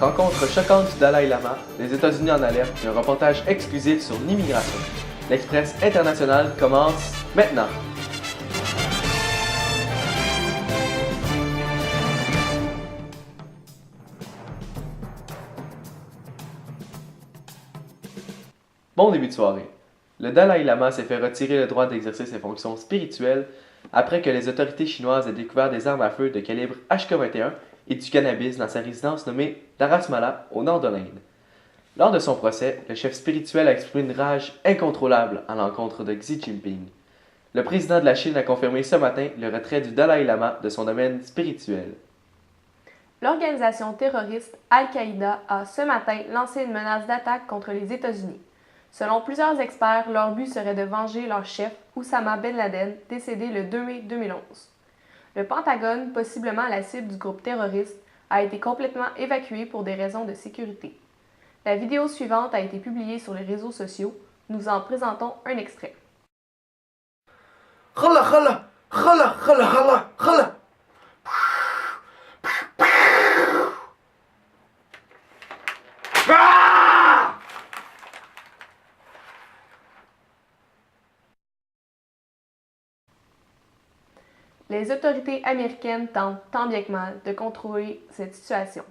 Rencontre choquante du Dalai Lama, les États-Unis en alerte et un reportage exclusif sur l'immigration. L'Express international commence maintenant. Bon début de soirée. Le Dalai Lama s'est fait retirer le droit d'exercer ses fonctions spirituelles après que les autorités chinoises aient découvert des armes à feu de calibre HK-21 et du cannabis dans sa résidence nommée Dharasmala, au nord de l'Inde. Lors de son procès, le chef spirituel a exprimé une rage incontrôlable à l'encontre de Xi Jinping. Le président de la Chine a confirmé ce matin le retrait du Dalai Lama de son domaine spirituel. L'organisation terroriste Al-Qaïda a ce matin lancé une menace d'attaque contre les États-Unis. Selon plusieurs experts, leur but serait de venger leur chef, Oussama Ben Laden, décédé le 2 mai 2011. Le Pentagone, possiblement la cible du groupe terroriste, a été complètement évacué pour des raisons de sécurité. La vidéo suivante a été publiée sur les réseaux sociaux. Nous en présentons un extrait. Les autorités américaines tentent tant bien que mal de contrôler cette situation.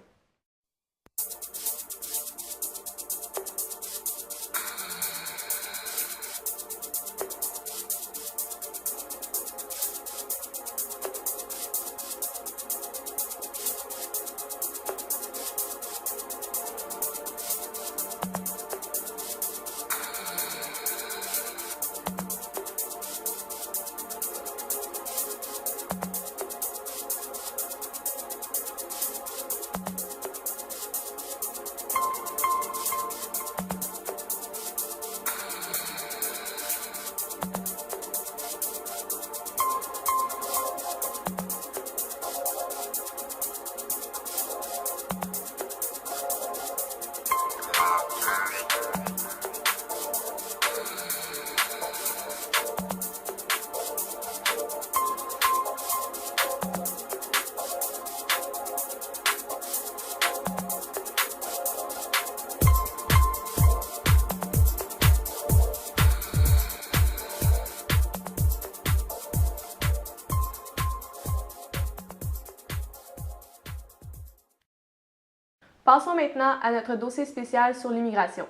Passons maintenant à notre dossier spécial sur l'immigration.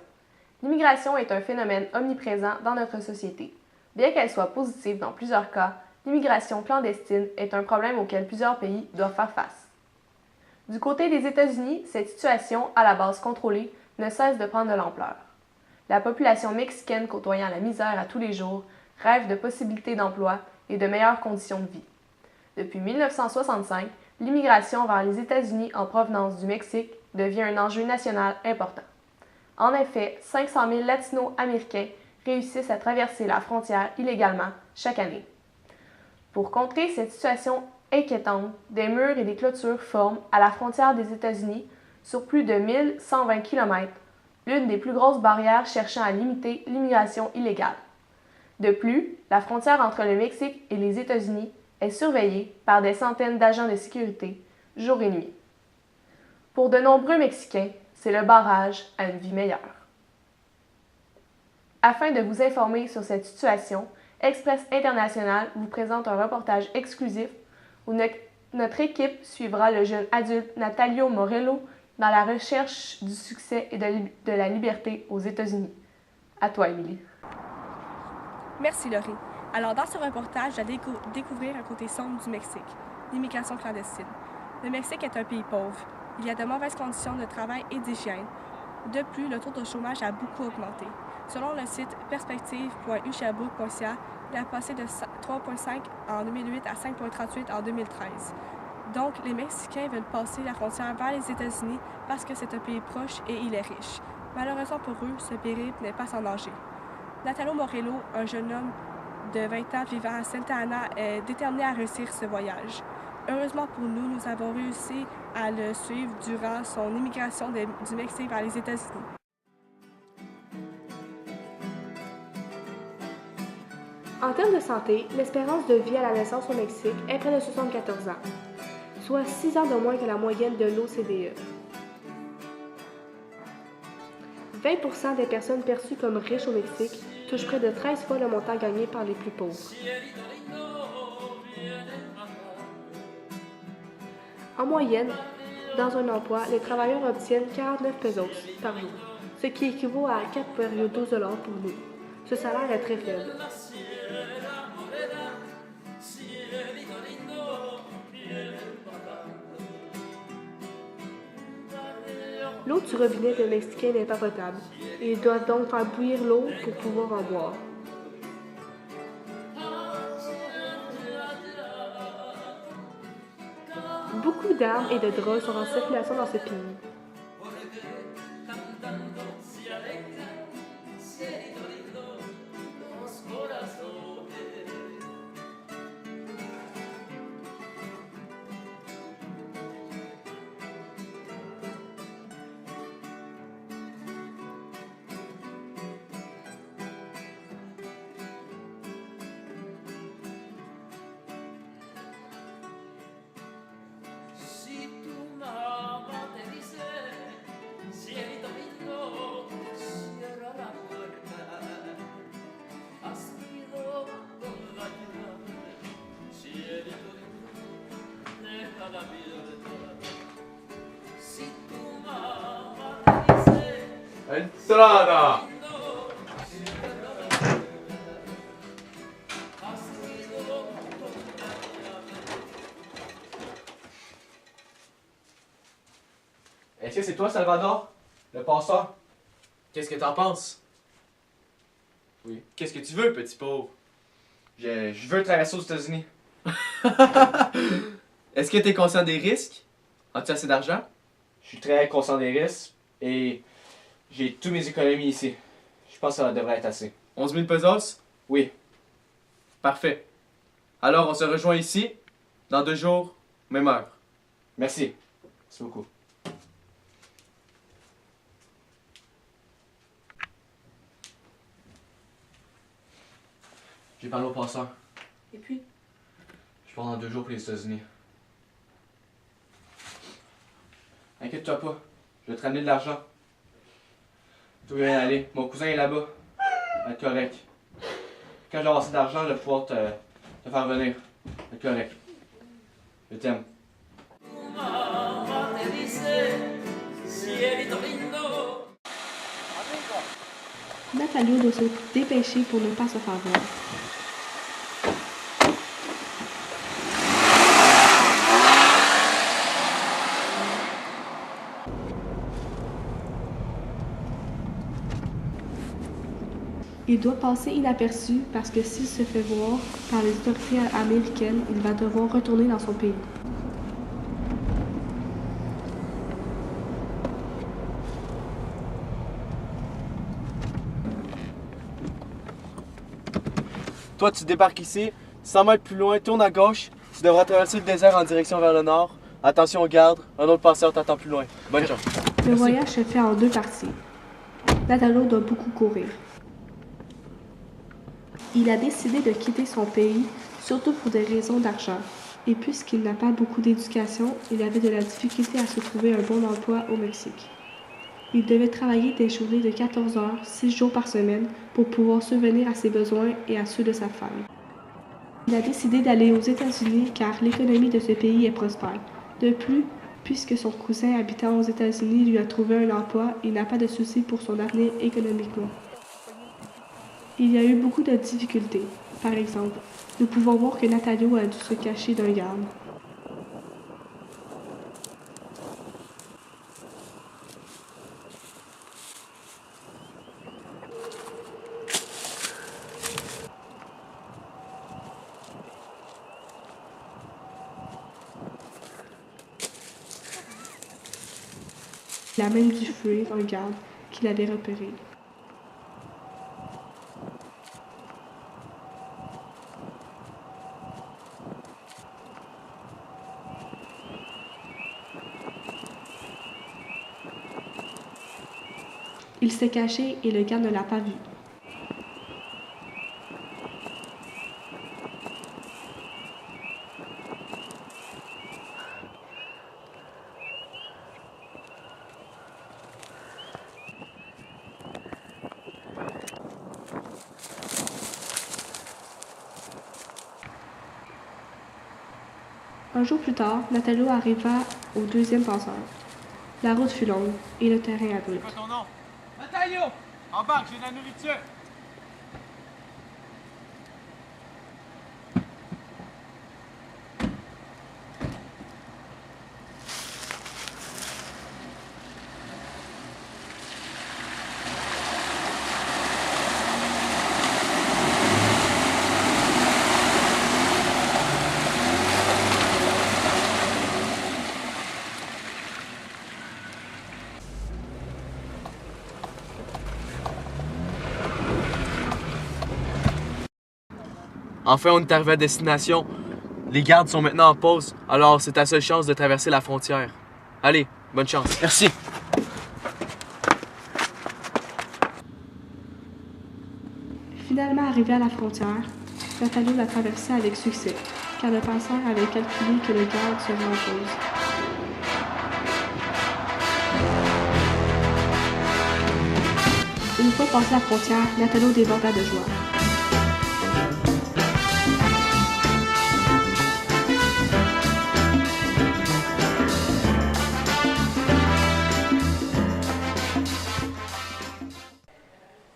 L'immigration est un phénomène omniprésent dans notre société. Bien qu'elle soit positive dans plusieurs cas, l'immigration clandestine est un problème auquel plusieurs pays doivent faire face. Du côté des États-Unis, cette situation, à la base contrôlée, ne cesse de prendre de l'ampleur. La population mexicaine côtoyant la misère à tous les jours rêve de possibilités d'emploi et de meilleures conditions de vie. Depuis 1965, l'immigration vers les États-Unis en provenance du Mexique devient un enjeu national important. En effet, 500 000 Latino-Américains réussissent à traverser la frontière illégalement chaque année. Pour contrer cette situation inquiétante, des murs et des clôtures forment à la frontière des États-Unis sur plus de 1120 km, l'une des plus grosses barrières cherchant à limiter l'immigration illégale. De plus, la frontière entre le Mexique et les États-Unis est surveillée par des centaines d'agents de sécurité, jour et nuit. Pour de nombreux Mexicains, c'est le barrage à une vie meilleure. Afin de vous informer sur cette situation, Express International vous présente un reportage exclusif où notre équipe suivra le jeune adulte Natalio Morello dans la recherche du succès et de la liberté aux États-Unis. À toi, Émilie. Merci, Laurie. Alors, dans ce reportage, j'allais découvrir un côté sombre du Mexique, l'immigration clandestine. Le Mexique est un pays pauvre. Il y a de mauvaises conditions de travail et d'hygiène. De plus, le taux de chômage a beaucoup augmenté. Selon le site perspective.ushabook.ca, il a passé de 3,5 en 2008 à 5,38 en 2013. Donc, les Mexicains veulent passer la frontière vers les États-Unis parce que c'est un pays proche et il est riche. Malheureusement pour eux, ce périple n'est pas sans danger. Natalio Morello, un jeune homme de 20 ans vivant à Santa Ana, est déterminé à réussir ce voyage. Heureusement pour nous, nous avons réussi à le suivre durant son immigration du Mexique vers les États-Unis. En termes de santé, l'espérance de vie à la naissance au Mexique est près de 74 ans, soit 6 ans de moins que la moyenne de l'OCDE. 20% des personnes perçues comme riches au Mexique touchent près de 13 fois le montant gagné par les plus pauvres. En moyenne, dans un emploi, les travailleurs obtiennent 49 pesos par jour, ce qui équivaut à 4,12 $ pour nous. Ce salaire est très faible. L'eau du robinet des Mexicains n'est pas potable et ils doivent donc faire bouillir l'eau pour pouvoir en boire. Beaucoup d'armes et de drogues sont en circulation dans ce pays. Entrada! Est-ce que c'est toi, Salvador? Le passeur? Qu'est-ce que t'en penses? Oui. Qu'est-ce que tu veux, petit pauvre? Je veux traverser aux États-Unis. Est-ce que t'es conscient des risques? As-tu assez d'argent? Je suis très conscient des risques et j'ai tous mes économies ici. Je pense que ça devrait être assez. 11 000 pesos? Oui. Parfait. Alors, on se rejoint ici, dans 2 jours, même heure. Merci. Merci beaucoup. J'ai parlé au passeur. Et puis? Je pars dans 2 jours pour les États-Unis. Inquiète-toi pas, je vais te ramener de l'argent. Tout va bien aller. Mon cousin est là-bas. Il va être correct. Quand je vais avoir assez d'argent, je vais pouvoir te faire venir. Il va être correct. Je t'aime. Natalio doit se dépêcher pour ne pas se faire voir. Il doit passer inaperçu parce que s'il se fait voir par les autorités américaines, il va devoir retourner dans son pays. Toi, tu débarques ici, 100 mètres plus loin, tourne à gauche. Tu devras traverser le désert en direction vers le nord. Attention aux gardes, un autre passeur t'attend plus loin. Bonne chance. Le voyage se fait en 2 parties. Natalio doit beaucoup courir. Il a décidé de quitter son pays, surtout pour des raisons d'argent. Et puisqu'il n'a pas beaucoup d'éducation, il avait de la difficulté à se trouver un bon emploi au Mexique. Il devait travailler des journées de 14 heures, 6 jours par semaine, pour pouvoir subvenir à ses besoins et à ceux de sa femme. Il a décidé d'aller aux États-Unis car l'économie de ce pays est prospère. De plus, puisque son cousin habitant aux États-Unis lui a trouvé un emploi, il n'a pas de soucis pour son avenir économiquement. Il y a eu beaucoup de difficultés. Par exemple, nous pouvons voir que Natalio a dû se cacher d'un garde. Il a même dû fuir un garde qu'il avait repéré. Il s'est caché et le garde ne l'a pas vu. Un jour plus tard, Natalio arriva au deuxième passeur. La route fut longue et le terrain abrupt. C'est quoi ton nom? Natalio! Embarque, j'ai de la nourriture! Enfin, on est arrivé à destination. Les gardes sont maintenant en pause, alors c'est ta seule chance de traverser la frontière. Allez, bonne chance. Merci. Finalement arrivé à la frontière, Natalio la traversait avec succès, car le passeur avait calculé que le garde serait en pause. Une fois passé la frontière, Natalio déborda de joie.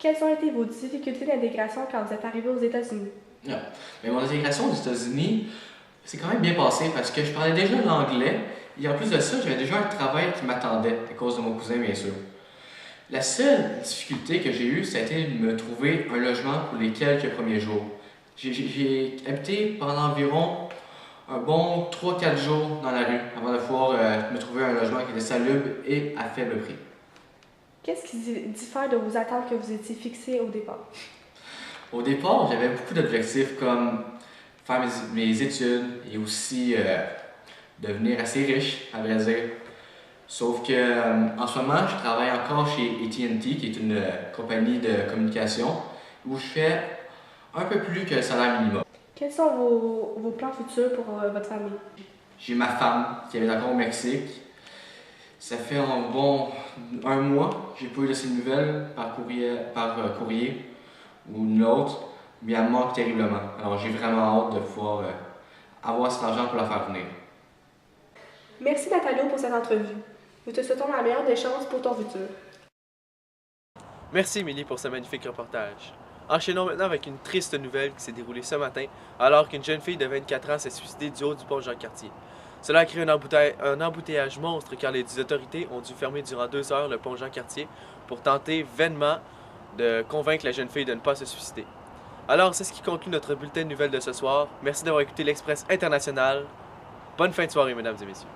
Quelles ont été vos difficultés d'intégration quand vous êtes arrivé aux États-Unis? Non. Mais mon intégration aux États-Unis, c'est quand même bien passé parce que je parlais déjà l'anglais et en plus de ça, j'avais déjà un travail qui m'attendait à cause de mon cousin, bien sûr. La seule difficulté que j'ai eue, c'était de me trouver un logement pour les quelques premiers jours. J'ai habité pendant environ un bon 3-4 jours dans la rue avant de pouvoir me trouver un logement qui était salubre et à faible prix. Qu'est-ce qui diffère de vos attentes que vous étiez fixées au départ? Au départ, j'avais beaucoup d'objectifs comme faire mes études et aussi devenir assez riche, à vrai dire. Sauf que en ce moment, je travaille encore chez AT&T, qui est une compagnie de communication, où je fais un peu plus que le salaire minimum. Quels sont vos plans futurs pour votre famille? J'ai ma femme qui habite encore au Mexique. Ça fait un bon 1 mois que j'ai pas eu de ses nouvelles par courrier ou une autre, mais elle me manque terriblement. Alors j'ai vraiment hâte de pouvoir avoir cet argent pour la faire venir. Merci Natalio pour cette entrevue. Nous te souhaitons la meilleure des chances pour ton futur. Merci, Émilie, pour ce magnifique reportage. Enchaînons maintenant avec une triste nouvelle qui s'est déroulée ce matin, alors qu'une jeune fille de 24 ans s'est suicidée du haut du pont Jean-Cartier. Cela a créé un embouteillage monstre car les autorités ont dû fermer durant 2 heures le pont Jean-Cartier pour tenter vainement de convaincre la jeune fille de ne pas se suicider. Alors, c'est ce qui conclut notre bulletin de nouvelles de ce soir. Merci d'avoir écouté l'Express International. Bonne fin de soirée, mesdames et messieurs.